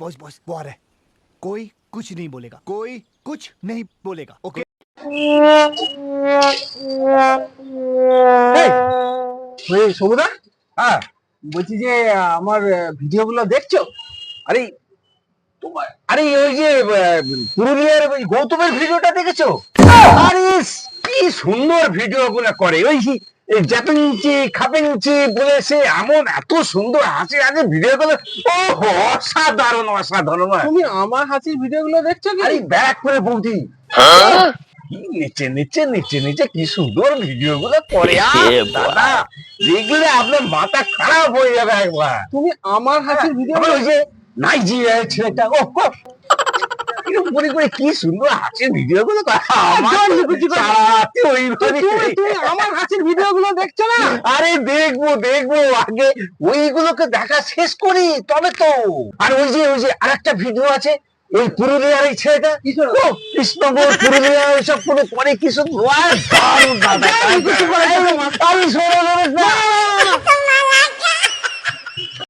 Boss boss वो आ रहा है। कोई कुछ नहीं बोलेगा, कोई कुछ नहीं बोलेगा, ओके? এই সমুদা, হ্যাঁ, বলছি যে আমার ভিডিও গুলো দেখছো? আরে আরে ওই যে পুরুলিয়ার ওই গৌতমের ভিডিওটা দেখেছো? আরে কি সুন্দর ভিডিও গুলো করে, ওই জ্যাপেনচি খাপেনচি বলে সে এমন এত সুন্দর হাসি হাসি ভিডিও গুলো। ও অসাধারণ অসাধারণ। তুমি আমার হাসির ভিডিও গুলো দেখছো কি? আরে ব্যাক করে বৌদি কি নিচে নিচে নিচে নিচে কি সুন্দর ভিডিও গুলো করে। দাদা দেখলে আপনার মাথা খারাপ হয়ে যাবে একবার। তুমি আমার হাসির ভিডিও আবার ওই যে নাইজেরিয়ার ছেলেটা, ও এরকম করে করে কি সুন্দর হাসির ভিডিও গুলো তুমি আমার হাসির ভিডিও গুলো দেখছো না? আরে দেখবো দেখবো, আগে ওইগুলোকে দেখা শেষ করি তবে তো। আর ওই যে আরেকটা ভিডিও আছে, ওই পুরুলিয়ার এই ছেলেটা, ও কৃষ্ণগড় পুরুলিয়া এসব করে কি সুন্দর। আমি শোনো